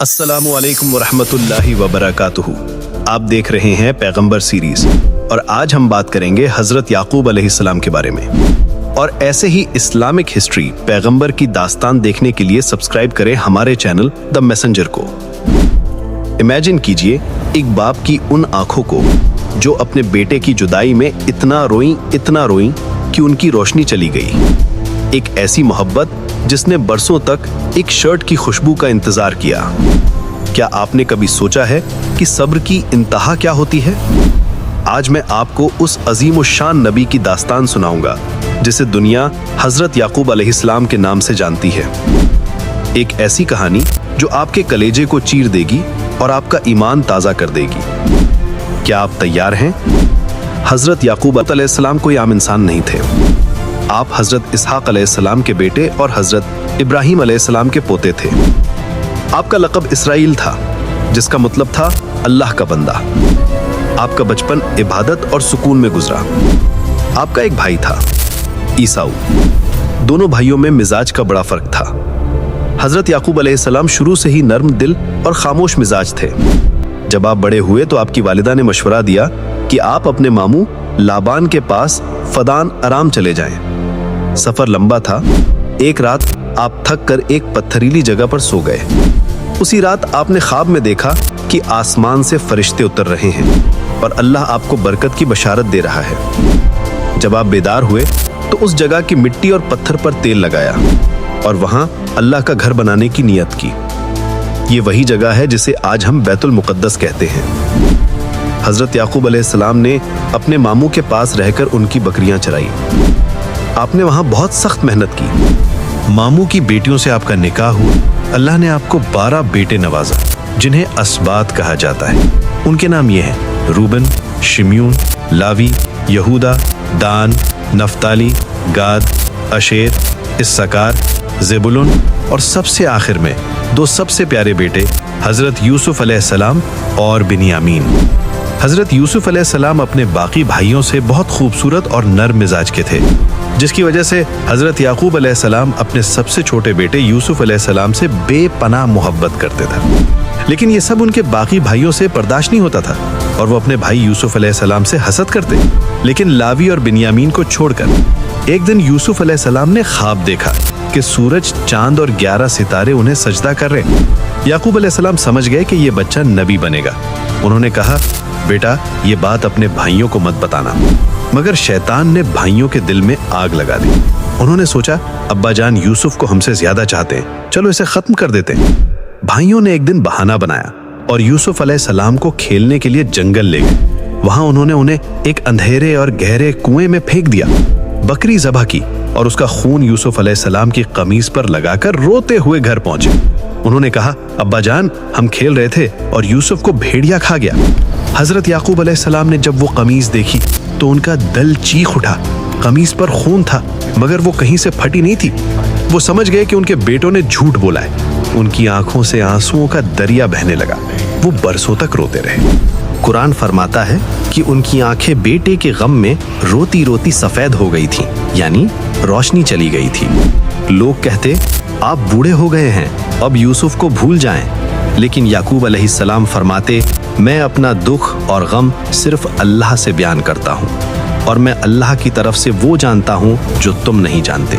अस्सलामु अलैकुम वरहमतुल्लाहि वबरकातुहू। आप देख रहे हैं पैगंबर सीरीज और आज हम बात करेंगे हजरत याकूब अलैहिस्सलाम के बारे में। और ऐसे ही इस्लामिक हिस्ट्री पैगंबर की दास्तान देखने के लिए सब्सक्राइब करें हमारे चैनल द मैसेंजर को। इमेजिन कीजिए एक बाप की उन आंखों को जो अपने बेटे की जुदाई में इतना रोईं कि उनकी रोशनी चली गई। एक ऐसी मोहब्बत जिसने बरसों तक एक शर्ट की खुशबू का इंतजार किया। क्या आपने कभी सोचा है कि सब्र की इंतहा क्या होती है? आज मैं आपको उस अजीमुश्शान नबी की दास्तान सुनाऊंगा जिसे दुनिया हजरत याकूब अलैहिस्सलाम के नाम से जानती है। एक ऐसी कहानी जो आपके कलेजे को चीर देगी और आपका ईमान ताजा कर देगी। क्या आप तैयार हैं? हजरत याकूब अलैहिस्सलाम कोई आम इंसान नहीं थे। आप हजरत इसहाक अलैहिस्सलाम के बेटे और हजरत इब्राहिम अलैहिस्सलाम के पोते थे। आपका लक़ब इसराइल था, जिसका मतलब था अल्लाह का बंदा। आपका बचपन इबादत और सुकून में गुजरा। आपका एक भाई था, ईसाऊ। दोनों भाइयों में मिजाज का बड़ा फर्क था। हजरत याकूब अलैहिस्सलाम शुरू से ही नर्म दिल और खामोश मिजाज थे। जब आप बड़े हुए तो आपकी वालिदा ने मशवरा दिया कि आप अपने मामू लाबान के पास फदान आराम चले जाएं। सफर लंबा था। एक रात आप थक कर एक पत्थरीली जगह पर सो गए। उसी रात आपने ख्वाब में देखा कि आसमान से फरिश्ते उतर रहे हैं और अल्लाह आपको बरकत की बशारत दे रहा है। जब आप बेदार हुए तो उस जगह की मिट्टी और पत्थर पर तेल लगाया और वहां अल्लाह का घर बनाने की नियत की। ये वही जगह है जिसे आज हम बैतुल मुक़द्दस कहते हैं। हजरत याकूब अलैहिस्सलाम ने अपने मामू के पास रहकर उनकी बकरियां चराई। आपने वहां बहुत सख्त मेहनत की। मामू की बेटियों से आपका निकाह हुआ। अल्लाह ने आपको 12 बेटे नवाजा, जिन्हें असबात कहा जाता है। उनके नाम ये हैं रूबन, शिम्यून, लावी, यहूदा, दान, नफ्ताली, गाद, अशेर, इस्साकार, ज़ेबुलून और सबसे आखिर में 2 सबसे प्यारे बेटे हजरत यूसुफ अलैहिस्सलाम और बिन्यामीन। हजरत यूसुफ अलैहिस्सलाम अपने बाकी भाइयों से बहुत खूबसूरत और नर्म मिजाज के थे, जिसकी वजह से हजरत याकूब अलैहिस्सलाम अपने सबसे छोटे बेटे यूसुफ अलैहिस्सलाम से बेपनाह मोहब्बत करते थे। लेकिन ये सब उनके बाकी भाइयों से बर्दाश्त नहीं होता था और वो अपने भाई यूसुफ अलैहिस्सलाम से हसद करते। लेकिन लावी और बिन्यामीन को छोड़कर एक दिन यूसुफ अलैहिस्सलाम ने ख्वाब देखा कि सूरज, चांद और 11 सितारे उन्हें सजदा कर रहे हैं। याकूब अलैहिस्सलाम समझ गए कि ये बच्चा नबी बनेगा। उन्होंने कहा, बेटा ये बात अपने भाइयों को मत बताना। मगर शैतान ने भाइयों के दिल में आग लगा दी। उन्होंने सोचा, अब्बा जान यूसुफ को हमसे ज्यादा चाहते हैं, चलो इसे खत्म कर देते हैं। भाइयों ने एक दिन बहाना बनाया और यूसुफ अलैहिस्सलाम को खेलने के लिए जंगल ले गए। वहां उन्होंने उन्हें एक अंधेरे और गहरे कुएं में फेंक दिया। बकरी ज़बह की और उसका खून यूसुफ अलैहिस्सलाम की कमीज पर लगाकर रोते हुए घर पहुंचे। उन्होंने कहा, अब्बा जान हम खेल रहे थे और यूसुफ को भेड़िया खा गया। हजरत याकूब अलैहिस्सलाम ने जब वो कमीज देखी तो उनका दिल चीख उठा। कमीज पर खून था मगर वो कहीं से फटी नहीं थी। वो समझ गए कि उनके बेटों ने झूठ बोला है। उनकी आंखों से आंसुओं का दरिया बहने लगा। वो बरसों तक रोते रहे। कुरान फरमाता है कि उनकी आंखें बेटे के गम में रोती रोती सफेद हो गई थीं, यानी रोशनी चली गई थी। लोग कहते, आप बूढ़े हो गए हैं, अब यूसुफ को भूल जाएं। लेकिन याकूब अलैहिस्सलाम फरमाते, मैं अपना दुख और गम सिर्फ अल्लाह से बयान करता हूँ और मैं अल्लाह की तरफ से वो जानता हूँ जो तुम नहीं जानते।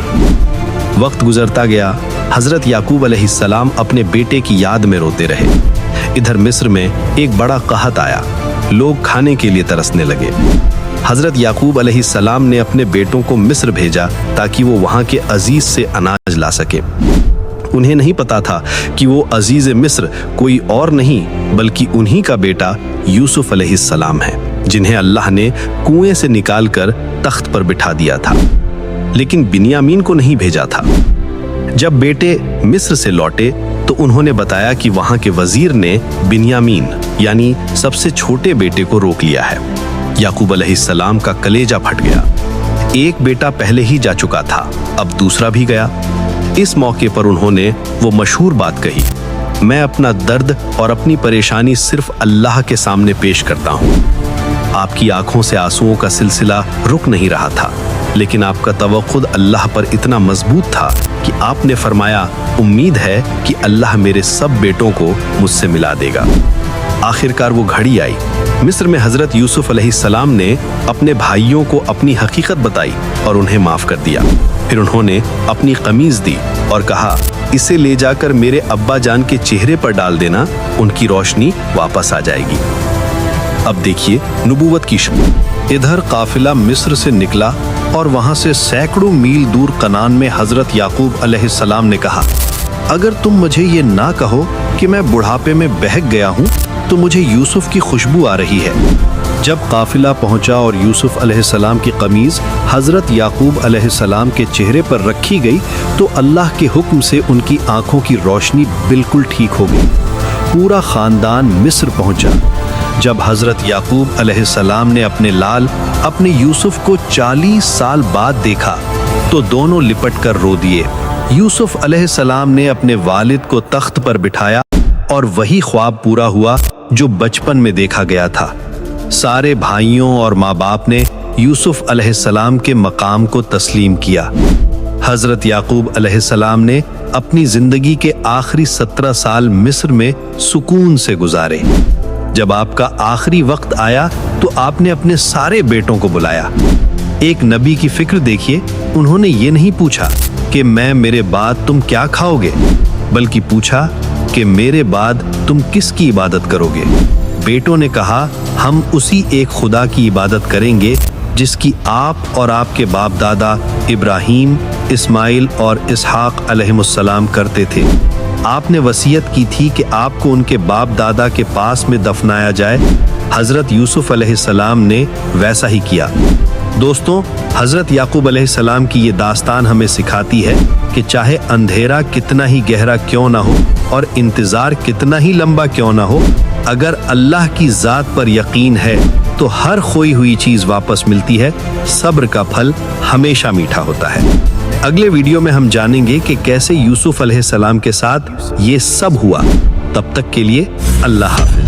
वक्त गुजरता गया। हजरत याकूब अलैहिस्सलाम अपने बेटे की याद में रोते रहे। इधर मिस्र में एक बड़ा कहत आया। लोग खाने के लिए तरसने लगे। हजरत याकूब अलैहिस्सलाम ने अपने बेटों को मिस्र भेजा ताकि वो वहाँ के अजीज से अनाज ला सके। उन्हें नहीं पता था कि वो अजीज मिस्र कोई और नहीं बल्कि उन्हीं का बेटा यूसुफ अलैहिस्सलाम है, जिन्हें अल्लाह ने कुएं से निकालकर तख्त पर बिठा दिया था। लेकिन बिन्यामीन को नहीं भेजा था। जब बेटे मिस्र से लौटे तो उन्होंने बताया कि वहां के वजीर ने बिन्यामीन यानी सबसे छोटे बेटे को रोक लिया है। याकूब अलैहिस्सलाम का कलेजा फट गया। एक बेटा पहले ही जा चुका था, अब दूसरा भी गया। इस मौके पर उन्होंने वो मशहूर बात कही, मैं अपना दर्द और अपनी परेशानी सिर्फ अल्लाह के सामने पेश करता हूँ। आपकी आंखों से आंसुओं का सिलसिला रुक नहीं रहा था। لیکن آپ کا توقل اللہ پر اتنا مضبوط تھا کہ آپ نے فرمایا امید ہے کہ اللہ میرے سب بیٹوں کو مجھ سے ملا دے گا۔ آخر کار وہ گھڑی آئی۔ مصر میں حضرت یوسف علیہ السلام نے اپنے بھائیوں کو اپنی حقیقت بتائی اور انہیں معاف کر دیا۔ پھر انہوں نے اپنی قمیض دی اور کہا اسے لے جا کر میرے ابا جان کے چہرے پر ڈال دینا، ان کی روشنی واپس آ جائے گی۔ اب دیکھیے نبوت کی شکل۔ ادھر قافلہ مصر سے نکلا اور وہاں سے سینکڑوں میل دور کنعان میں حضرت یعقوب علیہ السلام نے کہا اگر تم مجھے یہ نہ کہو کہ میں بڑھاپے میں بہک گیا ہوں تو مجھے یوسف کی خوشبو آ رہی ہے۔ جب قافلہ پہنچا اور یوسف علیہ السلام کی قمیض حضرت یعقوب علیہ السلام کے چہرے پر رکھی گئی تو اللہ کے حکم سے ان کی آنکھوں کی روشنی بالکل ٹھیک ہو گئی۔ پورا خاندان مصر پہنچا۔ جب حضرت یعقوب علیہ السلام نے اپنے لال اپنے یوسف کو 40 سال بعد دیکھا تو دونوں لپٹ کر رو دیے۔ یوسف علیہ السلام نے اپنے والد کو تخت پر بٹھایا اور وہی خواب پورا ہوا جو بچپن میں دیکھا گیا تھا۔ سارے بھائیوں اور ماں باپ نے یوسف علیہ السلام کے مقام کو تسلیم کیا۔ حضرت یعقوب علیہ السلام نے اپنی زندگی کے آخری 17 سال مصر میں سکون سے گزارے۔ جب آپ کا آخری وقت آیا تو آپ نے اپنے سارے بیٹوں کو بلایا۔ ایک نبی کی فکر دیکھیے، انہوں نے یہ نہیں پوچھا کہ میں میرے بعد تم کیا کھاؤ گے، بلکہ پوچھا کہ میرے بعد تم کس کی عبادت کرو گے۔ بیٹوں نے کہا ہم اسی ایک خدا کی عبادت کریں گے جس کی آپ اور آپ کے باپ دادا ابراہیم، اسماعیل اور اسحاق علیہم السلام کرتے تھے۔ آپ نے وصیت کی تھی کہ آپ کو ان کے باپ دادا کے پاس میں دفنایا جائے۔ حضرت یوسف علیہ السلام نے ویسا ہی کیا۔ دوستوں، حضرت یعقوب علیہ السلام کی یہ داستان ہمیں سکھاتی ہے کہ چاہے اندھیرا کتنا ہی گہرا کیوں نہ ہو اور انتظار کتنا ہی لمبا کیوں نہ ہو، اگر اللہ کی ذات پر یقین ہے تو ہر کھوئی ہوئی چیز واپس ملتی ہے۔ صبر کا پھل ہمیشہ میٹھا ہوتا ہے۔ اگلے ویڈیو میں ہم جانیں گے کہ کیسے یوسف علیہ السلام کے ساتھ یہ سب ہوا۔ تب تک کے لیے اللہ حافظ۔